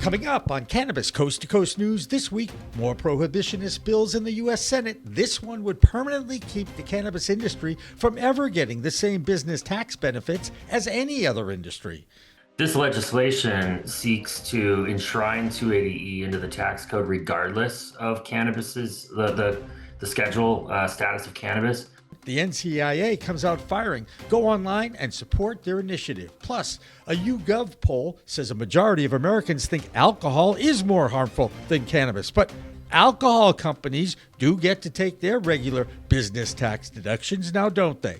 Coming up on Cannabis Coast to Coast News this week, more prohibitionist bills in the U.S. Senate. This one would permanently keep the cannabis industry from ever getting the same business tax benefits as any other industry. This legislation seeks to enshrine 280E into the tax code regardless of cannabis's, the schedule status of cannabis. The NCIA comes out firing. Go online and support their initiative. Plus, a YouGov poll says a majority of Americans think alcohol is more harmful than cannabis. But alcohol companies do get to take their regular business tax deductions now, don't they?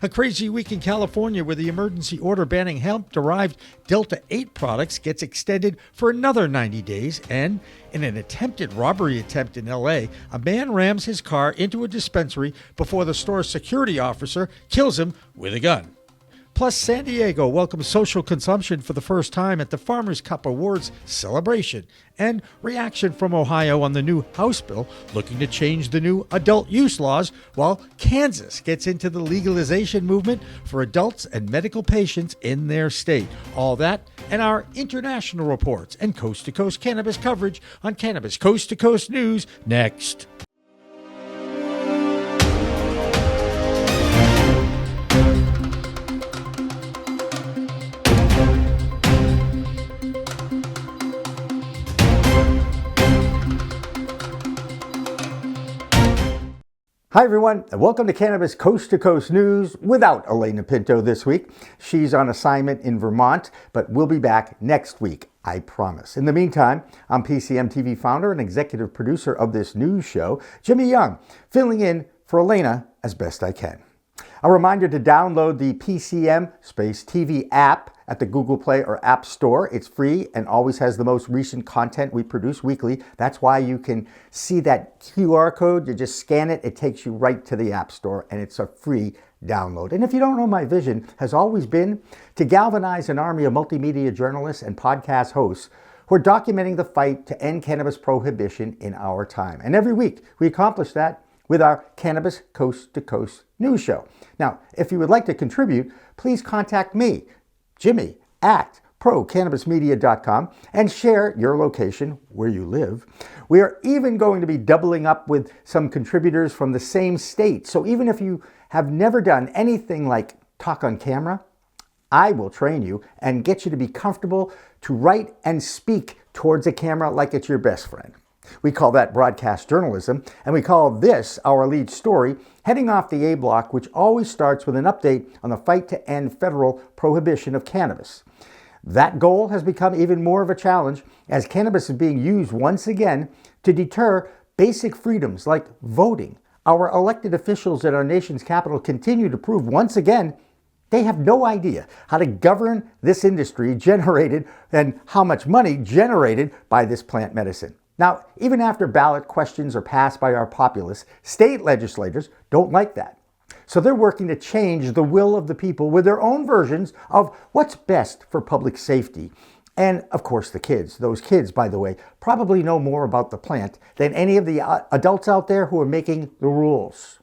A crazy week in California where the emergency order banning hemp-derived Delta 8 products gets extended for another 90 days. And in an attempted robbery attempt in L.A., a man rams his car into a dispensary before the store's security officer kills him with a gun. Plus, San Diego welcomes social consumption for the first time at the Farmers' Cup Awards celebration. And reaction from Ohio on the new House bill looking to change the new adult use laws, while Kansas gets into the legalization movement for adults and medical patients in their state. All that and our international reports and coast-to-coast cannabis coverage on Cannabis Coast to Coast News next. Hi everyone, and welcome to Cannabis Coast to Coast News without Alaina Pinto this week. She's on assignment in Vermont, but we'll be back next week, I promise. In the meantime, I'm PCM TV founder and executive producer of this news show, Jimmy Young, filling in for Alaina as best I can. A reminder to download the PCM TV app at the Google Play or App Store. It's free and always has the most recent content we produce weekly. That's why you can see that QR code. You just scan it. It takes you right to the App Store, and it's a free download. And if you don't know, my vision has always been to galvanize an army of multimedia journalists and podcast hosts who are documenting the fight to end cannabis prohibition in our time. And every week we accomplish that with our Cannabis Coast to Coast news show. Now, if you would like to contribute, please contact me, Jimmy, at procannabismedia.com, and share your location where you live. We are even going to be doubling up with some contributors from the same state. So even if you have never done anything like talk on camera, I will train you and get you to be comfortable to write and speak towards a camera like it's your best friend. We call that broadcast journalism, and we call this our lead story, Heading Off the A Block, which always starts with an update on the fight to end federal prohibition of cannabis. That goal has become even more of a challenge as cannabis is being used once again to deter basic freedoms like voting. Our elected officials at our nation's capital continue to prove once again they have no idea how to govern this industry generated and how much money generated by this plant medicine. Now, even after ballot questions are passed by our populace, state legislators don't like that. So they're working to change the will of the people with their own versions of what's best for public safety. And of course the kids. Those kids, by the way, probably know more about the plant than any of the adults out there who are making the rules.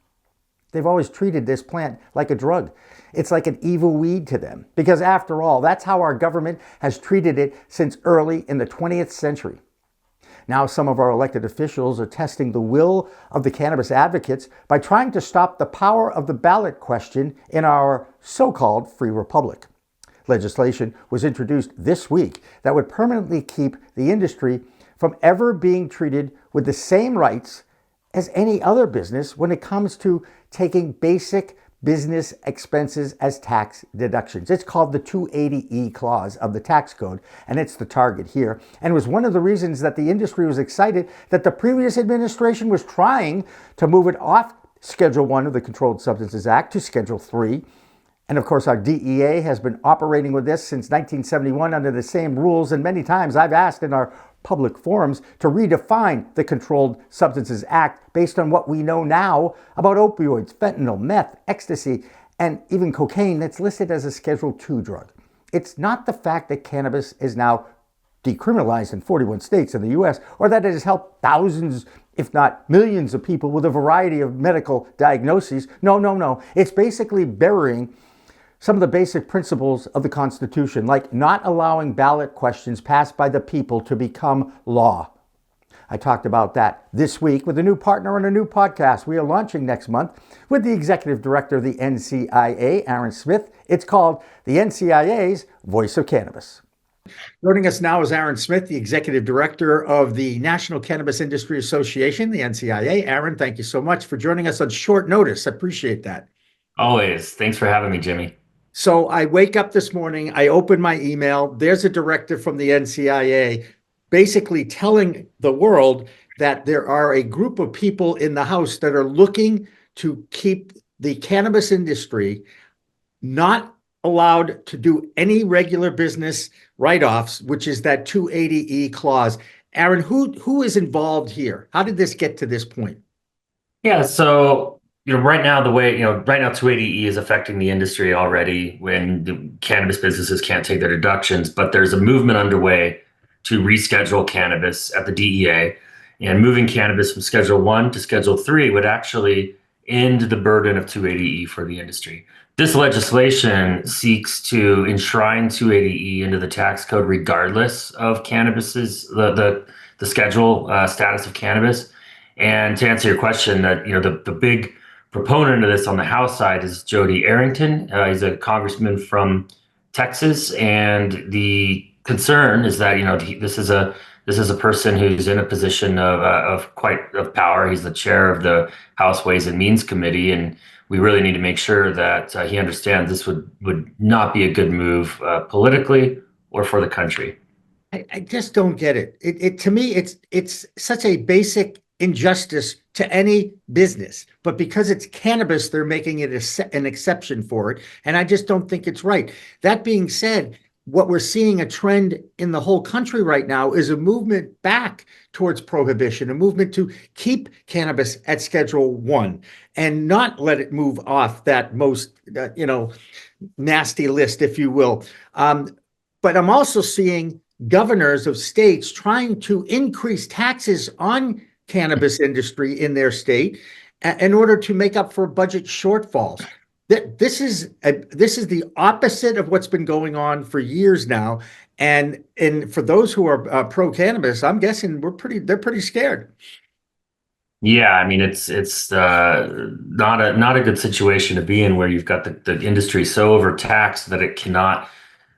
They've always treated this plant like a drug. It's like an evil weed to them. Because after all, that's how our government has treated it since early in the 20th century. Now some of our elected officials are testing the will of the cannabis advocates by trying to stop the power of the ballot question in our so-called free republic. Legislation was introduced this week that would permanently keep the industry from ever being treated with the same rights as any other business when it comes to taking basic business expenses as tax deductions. It's called the 280E clause of the tax code, and it's the target here. And it was one of the reasons that the industry was excited that the previous administration was trying to move it off Schedule 1 of the Controlled Substances Act to Schedule 3. And of course, our DEA has been operating with this since 1971 under the same rules, and many times I've asked in our public forums to redefine the Controlled Substances Act based on what we know now about opioids, fentanyl, meth, ecstasy, and even cocaine that's listed as a Schedule 2 drug. It's not the fact that cannabis is now decriminalized in 41 states in the U.S., or that it has helped thousands, if not millions of people with a variety of medical diagnoses. No. It's basically burying some of the basic principles of the Constitution, like not allowing ballot questions passed by the people to become law. I talked about that this week with a new partner on a new podcast we are launching next month with the executive director of the NCIA, Aaron Smith. It's called the NCIA's Voice of Cannabis. Joining us now is Aaron Smith, the executive director of the National Cannabis Industry Association, the NCIA. Aaron, thank you so much for joining us on short notice. I appreciate that. Always. Thanks for having me, Jimmy. So I wake up this morning, I open my email, there's a directive from the NCIA basically telling the world that there are a group of people in the House that are looking to keep the cannabis industry not allowed to do any regular business write-offs, which is that 280E clause. Aaron, who is involved here? How did this get to this point? Yeah, so right now, right now 280E is affecting the industry already when the cannabis businesses can't take their deductions, but there's a movement underway to reschedule cannabis at the DEA, and moving cannabis from Schedule 1 to Schedule 3 would actually end the burden of 280E for the industry. This legislation seeks to enshrine 280E into the tax code regardless of cannabis's the schedule status of cannabis. And to answer your question, that the big proponent of this on the House side is Jody Arrington. He's a congressman from Texas, and the concern is that this is a person who's in a position of power. He's the chair of the House Ways and Means Committee, and we really need to make sure that he understands this would not be a good move politically or for the country. I just don't get it. It to me, it's such a basic injustice to any business, but because it's cannabis, they're making it an exception for it, and I just don't think it's right. That being said, what we're seeing a trend in the whole country right now is a movement back towards prohibition, a movement to keep cannabis at Schedule 1 and not let it move off that most, nasty list, if you will. But I'm also seeing governors of states trying to increase taxes on cannabis industry in their state in order to make up for budget shortfalls. This is the opposite of what's been going on for years now, and for those who are pro cannabis, I'm guessing they're pretty scared. Yeah, I mean it's not a good situation to be in, where you've got the industry so overtaxed that it cannot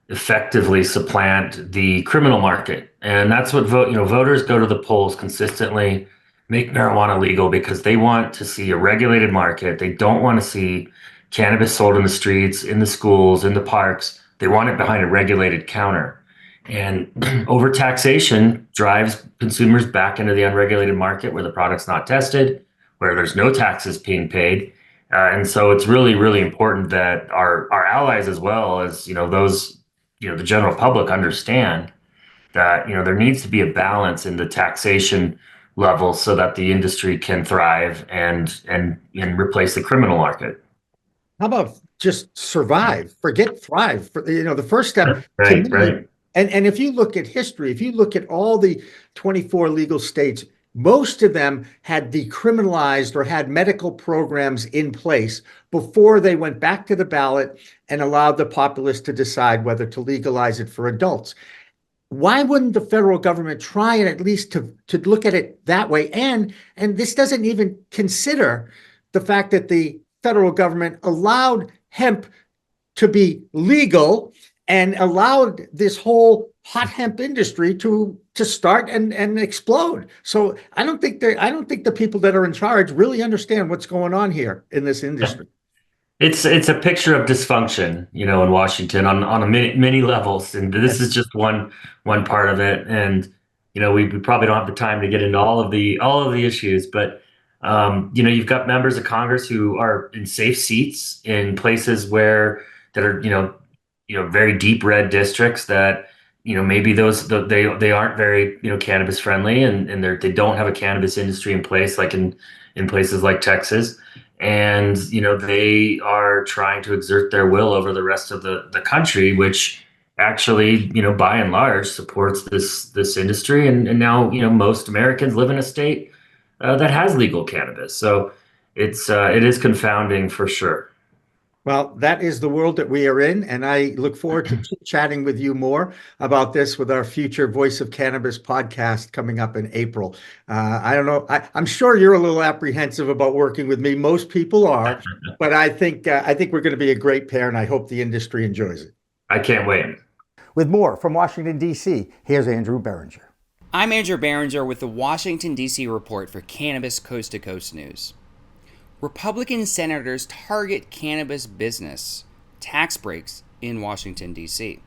effectively supplant the criminal market, and that's what voters go to the polls consistently, make marijuana legal because they want to see a regulated market. They don't want to see cannabis sold in the streets, in the schools, in the parks. They want it behind a regulated counter. And overtaxation drives consumers back into the unregulated market where the product's not tested, where there's no taxes being paid. And so it's really, really important that our allies, as well as those the general public, understand that there needs to be a balance in the taxation level so that the industry can thrive and replace the criminal market. How about just survive? Forget thrive. The first step to me, Right. and if you look at history, if you look at all the 24 legal states, most of them had decriminalized or had medical programs in place before they went back to the ballot and allowed the populace to decide whether to legalize it for adults. Why wouldn't the federal government try and at least to look at it that way? And this doesn't even consider the fact that the federal government allowed hemp to be legal and allowed this whole hot hemp industry to start and explode. So I don't think the people that are in charge really understand what's going on here in this industry. It's a picture of dysfunction, in Washington on many levels, and this is just one part of it. And we probably don't have the time to get into all of the issues, but you've got members of Congress who are in safe seats in places that are very deep red districts that maybe they aren't very cannabis friendly, and they don't have a cannabis industry in place, like in places like Texas. And they are trying to exert their will over the rest of the country, which actually by and large supports this industry. And now most Americans live in a state that has legal cannabis, so it is confounding for sure. Well, that is the world that we are in, and I look forward to chatting with you more about this with our future Voice of Cannabis podcast coming up in April. I don't know. I'm sure you're a little apprehensive about working with me. Most people are, but I think we're going to be a great pair, and I hope the industry enjoys it. I can't wait. With more from Washington, D.C., here's Andrew Behringer. I'm Andrew Behringer with the Washington, D.C. report for Cannabis Coast to Coast News. Republican senators target cannabis business tax breaks in Washington, D.C.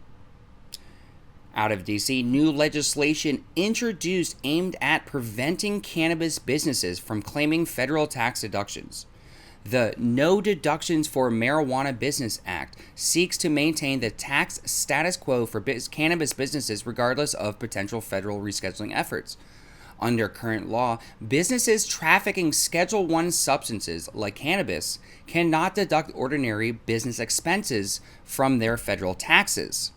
Out of D.C., new legislation introduced aimed at preventing cannabis businesses from claiming federal tax deductions. The No Deductions for Marijuana Business Act seeks to maintain the tax status quo for cannabis businesses regardless of potential federal rescheduling efforts. Under current law, businesses trafficking Schedule I substances like cannabis cannot deduct ordinary business expenses from their federal taxes.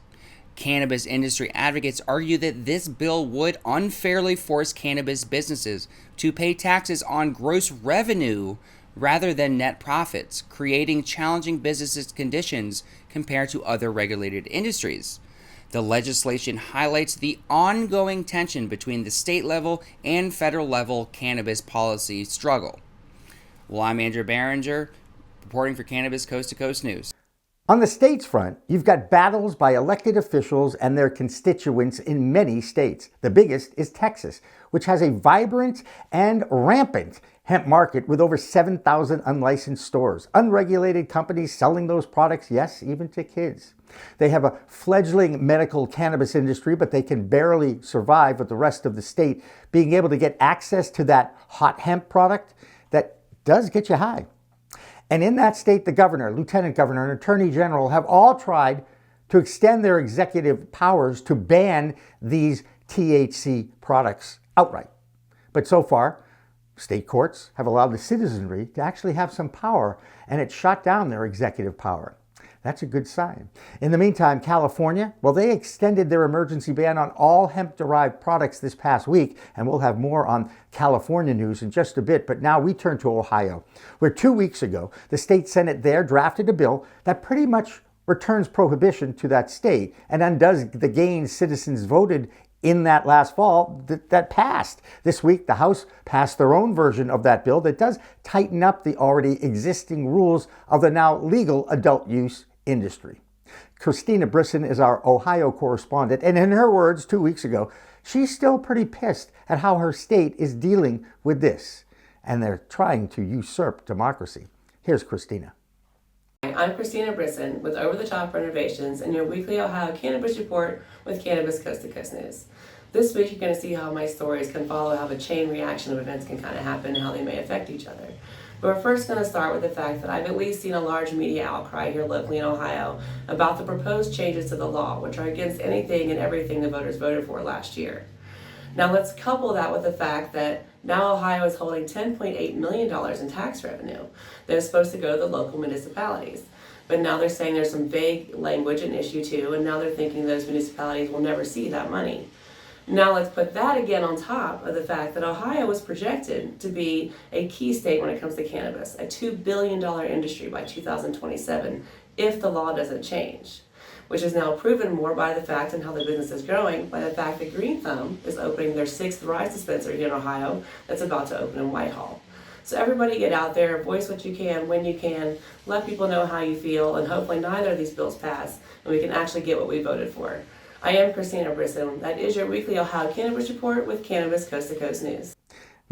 Cannabis industry advocates argue that this bill would unfairly force cannabis businesses to pay taxes on gross revenue rather than net profits, creating challenging business conditions compared to other regulated industries. The legislation highlights the ongoing tension between the state level and federal level cannabis policy struggle. Well, I'm Andrew Behringer, reporting for Cannabis Coast to Coast News. On the states front, you've got battles by elected officials and their constituents in many states. The biggest is Texas, which has a vibrant and rampant hemp market with over 7,000 unlicensed stores, unregulated companies selling those products, yes, even to kids. They have a fledgling medical cannabis industry, but they can barely survive with the rest of the state being able to get access to that hot hemp product that does get you high. And in that state, the governor, lieutenant governor, and attorney general have all tried to extend their executive powers to ban these THC products outright. But so far, state courts have allowed the citizenry to actually have some power, and it shut down their executive power. That's a good sign. In the meantime, California, well, they extended their emergency ban on all hemp-derived products this past week, and we'll have more on California news in just a bit. But now we turn to Ohio, where 2 weeks ago, the state Senate there drafted a bill that pretty much returns prohibition to that state and undoes the gains citizens voted in that last fall that passed. This week, the House passed their own version of that bill that does tighten up the already existing rules of the now legal adult use industry. Christina Brisson is our Ohio correspondent, and in her words 2 weeks ago, she's still pretty pissed at how her state is dealing with this, and they're trying to usurp democracy. Here's Christina. I'm Christina Brisson with Over the Top Renovations and your weekly Ohio Cannabis Report with Cannabis Coast to Coast News. This week you're going to see how my stories can follow how the chain reaction of events can kind of happen and how they may affect each other. But we're first going to start with the fact that I've at least seen a large media outcry here locally in Ohio about the proposed changes to the law, which are against anything and everything the voters voted for last year. Now let's couple that with the fact that now Ohio is holding $10.8 million in tax revenue that is supposed to go to the local municipalities. But now they're saying there's some vague language in issue 2, and now they're thinking those municipalities will never see that money. Now let's put that again on top of the fact that Ohio was projected to be a key state when it comes to cannabis, a $2 billion industry by 2027 if the law doesn't change, which is now proven more by the fact and how the business is growing by the fact that Green Thumb is opening their 6th Rise dispensary here in Ohio that's about to open in Whitehall. So everybody get out there, voice what you can, when you can, let people know how you feel, and hopefully neither of these bills pass and we can actually get what we voted for. I am Christina Brisson. That is your weekly Ohio Cannabis Report with Cannabis Coast to Coast News.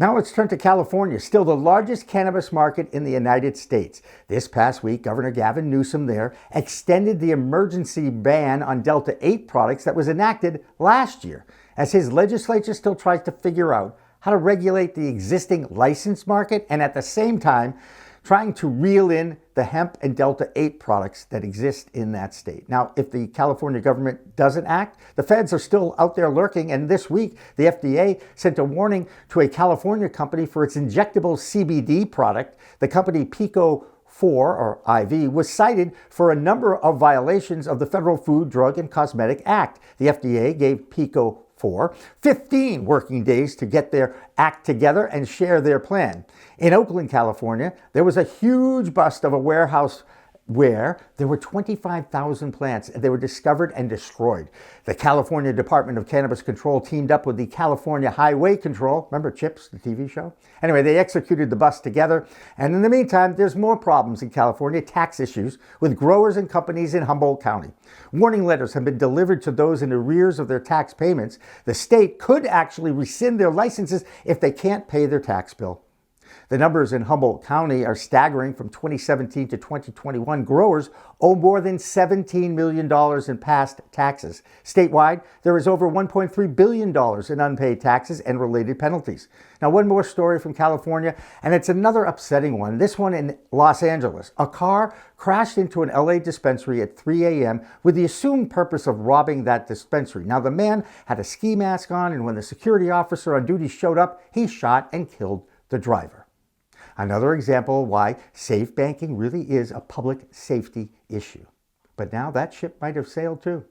Now let's turn to California, still the largest cannabis market in the United States. This past week, Governor Gavin Newsom there extended the emergency ban on Delta 8 products that was enacted last year, as his legislature still tries to figure out how to regulate the existing license market and at the same time trying to reel in the hemp and Delta 8 products that exist in that state. Now, if the California government doesn't act, the feds are still out there lurking, and this week, the FDA sent a warning to a California company for its injectable CBD product. The company Pico 4, or IV, was cited for a number of violations of the Federal Food, Drug, and Cosmetic Act. The FDA gave Pico 4 15 working days to get their act together and share their plan. In Oakland, California, there was a huge bust of a warehouse where there were 25,000 plants. They were discovered and destroyed. The California Department of Cannabis Control teamed up with the California Highway Control. Remember CHIPS, the TV show? Anyway, they executed the bust together. And in the meantime, there's more problems in California, tax issues with growers and companies in Humboldt County. Warning letters have been delivered to those in arrears of their tax payments. The state could actually rescind their licenses if they can't pay their tax bill. The numbers in Humboldt County are staggering. From 2017 to 2021, growers owe more than $17 million in past taxes. Statewide, there is over $1.3 billion in unpaid taxes and related penalties. Now, one more story from California, and it's another upsetting one. This one in Los Angeles. A car crashed into an LA dispensary at 3 a.m. with the assumed purpose of robbing that dispensary. Now, the man had a ski mask on, and when the security officer on duty showed up, he shot and killed the driver. Another example of why safe banking really is a public safety issue. But now that ship might have sailed too.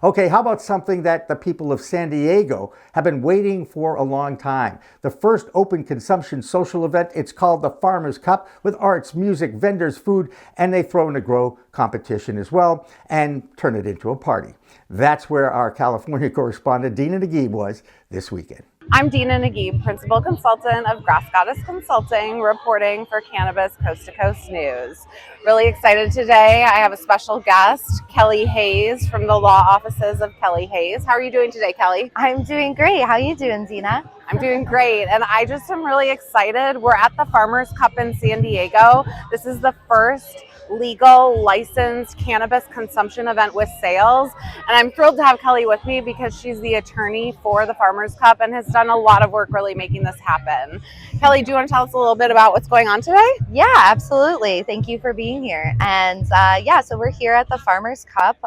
Okay, how about something that the people of San Diego have been waiting for a long time? The first open consumption social event. It's called the Farmers Cup, with arts, music, vendors, food, and they throw in a grow competition as well and turn it into a party. That's where our California correspondent Dina Nagib was this weekend. I'm Dina Nagib, Principal Consultant of Grass Goddess Consulting, reporting for Cannabis Coast to Coast News. Really excited today. I have a special guest, Kelly Hayes from the law offices of Kelly Hayes. How are you doing today, Kelly? I'm doing great. How are you doing, Dina? I'm doing great, and I just am really excited. We're at the Farmers Cup in San Diego. This is the first legal licensed cannabis consumption event with sales, and I'm thrilled to have Kelly with me because she's the attorney for the Farmers Cup and has done a lot of work really making this happen. Kelly, do you want to tell us a little bit about what's going on today? Yeah, absolutely. Thank you for being here. And so we're here at the Farmers Cup.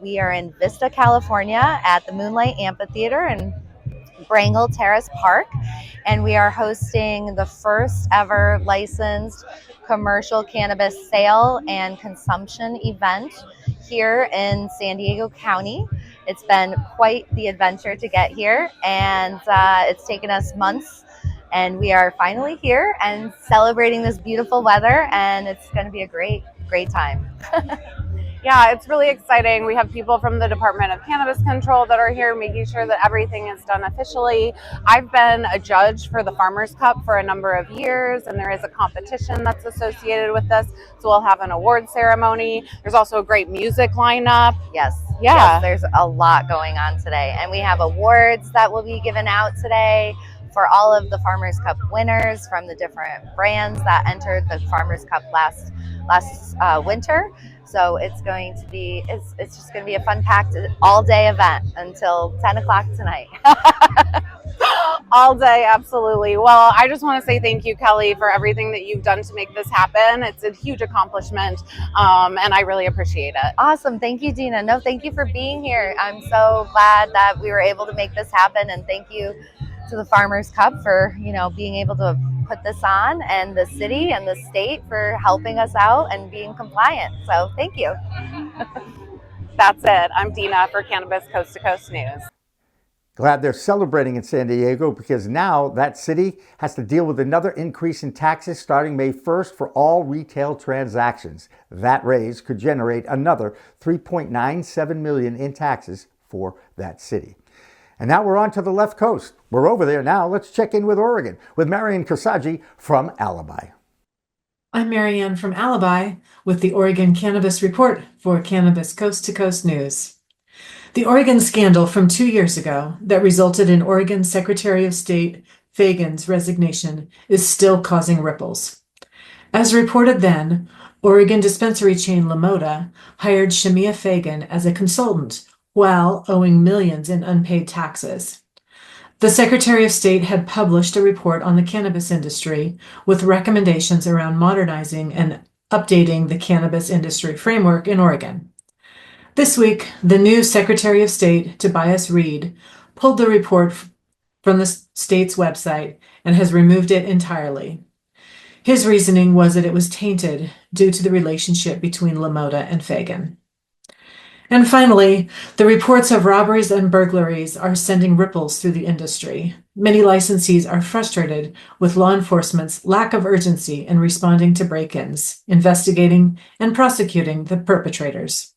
We are in Vista, California at the Moonlight Amphitheater in Brangle Terrace Park, and we are hosting the first ever licensed commercial cannabis sale and consumption event here in San Diego County. It's been quite the adventure to get here, and it's taken us months, and we are finally here and celebrating this beautiful weather, and it's going to be a great time. Yeah, it's really exciting. We have people from the Department of Cannabis Control that are here making sure that everything is done officially. I've been a judge for the Farmers Cup for a number of years, and there is a competition that's associated with this. So we'll have an award ceremony. There's also a great music lineup. Yes. Yeah. Yes, there's a lot going on today. And we have awards that will be given out today for all of the Farmers Cup winners from the different brands that entered the Farmers Cup last winter. So it's just going to be a fun packed all day event until 10 o'clock tonight. All day, absolutely. Well, I just want to say thank you, Kelly, for everything that you've done to make this happen. It's a huge accomplishment, and I really appreciate it. Awesome. Thank you, Dina. No, thank you for being here. I'm so glad that we were able to make this happen, and thank you to the Farmers Cup for, being able to put this on, and the city and the state for helping us out and being compliant. So thank you. That's it. I'm Dina for Cannabis Coast to Coast News. Glad they're celebrating in San Diego, because now that city has to deal with another increase in taxes starting May 1st for all retail transactions. That raise could generate another $3.97 million in taxes for that city. And now we're on to the left coast. We're over there now. Let's check in with Oregon with Marianne Cursetjee from Alibi. I'm Marianne from Alibi with the Oregon Cannabis Report for Cannabis Coast to Coast News. The Oregon scandal from 2 years ago that resulted in Oregon Secretary of State Fagan's resignation is still causing ripples. As reported then, Oregon dispensary chain Lamoda hired Shamia Fagan as a consultant while owing millions in unpaid taxes. The Secretary of State had published a report on the cannabis industry with recommendations around modernizing and updating the cannabis industry framework in Oregon. This week, the new Secretary of State, Tobias Reed, pulled the report from the state's website and has removed it entirely. His reasoning was that it was tainted due to the relationship between Lamoda and Fagan. And finally, the reports of robberies and burglaries are sending ripples through the industry. Many licensees are frustrated with law enforcement's lack of urgency in responding to break-ins, investigating, and prosecuting the perpetrators.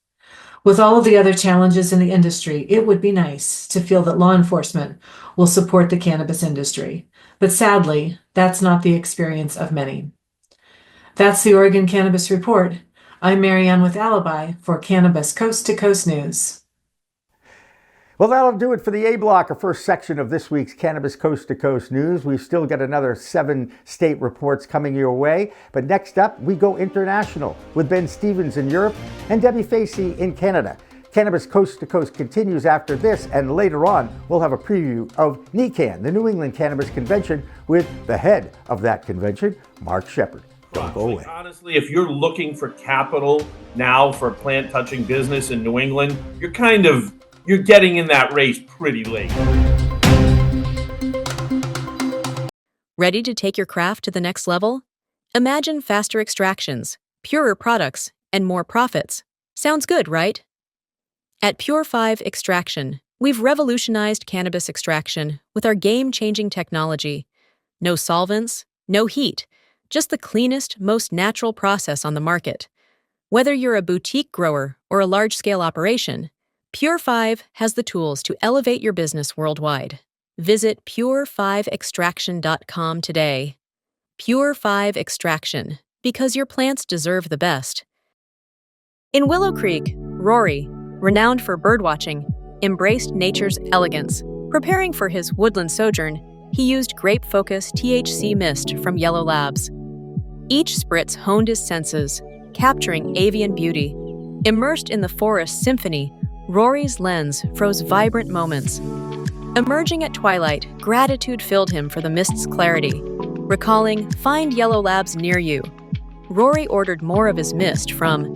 With all of the other challenges in the industry, it would be nice to feel that law enforcement will support the cannabis industry. But sadly, that's not the experience of many. That's the Oregon Cannabis Report. I'm Marianne with Alibi for Cannabis Coast to Coast News. Well, that'll do it for the A Block, or first section of this week's Cannabis Coast to Coast News. We've still got another 7 state reports coming your way. But next up, we go international with Ben Stevens in Europe and Debbie Facey in Canada. Cannabis Coast to Coast continues after this, and later on, we'll have a preview of NECAN, the New England Cannabis Convention, with the head of that convention, Mark Shepard. Don't go away. Honestly, if you're looking for capital now for a plant-touching business in New England, you're getting in that race pretty late. Ready to take your craft to the next level? Imagine faster extractions, purer products, and more profits. Sounds good, right? At Pure 5 Extraction, we've revolutionized cannabis extraction with our game-changing technology. No solvents, no heat, just the cleanest, most natural process on the market. Whether you're a boutique grower or a large-scale operation, Pure 5 has the tools to elevate your business worldwide. Visit pure5extraction.com today. Pure 5 Extraction, because your plants deserve the best. In Willow Creek, Rory, renowned for birdwatching, embraced nature's elegance. Preparing for his woodland sojourn, he used Grape Focus THC Mist from Yellow Labs. Each spritz honed his senses, capturing avian beauty. Immersed in the forest symphony, Rory's lens froze vibrant moments. Emerging at twilight, gratitude filled him for the mist's clarity. Recalling, find Yellow Labs near you. Rory ordered more of his mist from